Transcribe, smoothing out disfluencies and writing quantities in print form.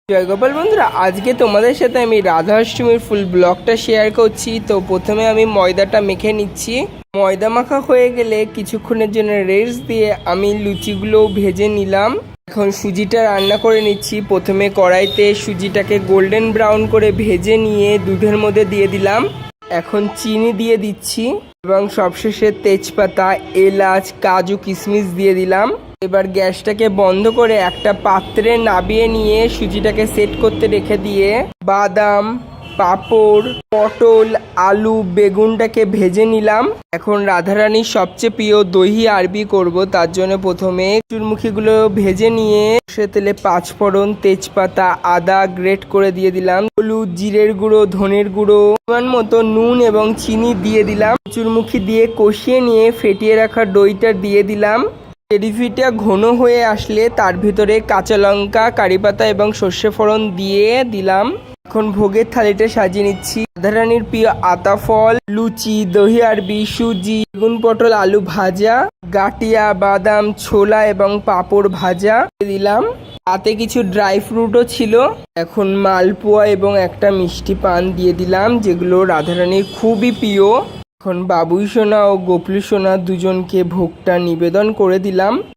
জয় গোপাল বন্ধুরা, আজকে তোমাদের সাথে আমি রাধাষ্টমীর ফুল ব্লগটা শেয়ার করছি। তো প্রথমে আমি ময়দাটা মেখে নিচ্ছি। ময়দা মাখা হয়ে গেলে কিছুক্ষণের জন্য রেস্ট দিয়ে আমি লুচিগুলো ভেজে নিলাম। এখন সুজিটা রান্না করে নিচ্ছি। প্রথমে কড়াইতে সুজিটাকে গোল্ডেন ব্রাউন করে ভেজে নিয়ে দুধের মধ্যে দিয়ে দিলাম। এখন চিনি দিয়ে দিচ্ছি এবং সবশেষে তেজপাতা, এলাচ, কাজু, কিশমিশ দিয়ে দিলাম। এবার গ্যাসটাকে বন্ধ করে একটা পাত্রে নামিয়ে নিয়ে সুজিটাকে সেট করতে রেখে দিয়ে বাদাম, পাঁপড়, পটল, আলু, বেগুনটাকে ভেজে নিলাম। এখন রাধারানীর সবচেয়ে প্রিয় দহি আরবি করব, তার জন্য প্রথমে চুরমুখিগুলো ভেজে নিয়ে সে তেলে পাঁচফোড়ন, তেজপাতা, আদা গ্রেট করে দিয়ে দিলাম। হলুদ, জিরের গুঁড়ো, ধনের গুঁড়ো, পরিমাণ মতো নুন এবং চিনি দিয়ে দিলাম। চুরমুখি দিয়ে কষিয়ে নিয়ে ফেটিয়ে রাখা দইটা দিয়ে দিলাম। গ্রেভিটা ঘন হয়ে আসলে তার ভিতরে কাঁচা লঙ্কা, কারিপাতা এবং সর্ষে ফোড়ন দিয়ে দিলাম। এখন ভোগের থালিটা সাজিয়ে নিচ্ছি। রাধারানীর প্রিয় আতা ফল, লুচি, দহি আরবি, সুজি, বেগুন, পটল, আলু ভাজা, গাটিয়া, বাদাম, ছোলা এবং পাঁপড় ভাজা দিলাম। তাতে কিছু ড্রাই ফ্রুটও ছিল। এখন মালপোয়া এবং একটা মিষ্টি পান দিয়ে দিলাম, যেগুলো রাধারানীর খুবই প্রিয়। এখন বাবুই সোনা ও গোপলু সোনা দুজনকে ভোগটা নিবেদন করে দিলাম।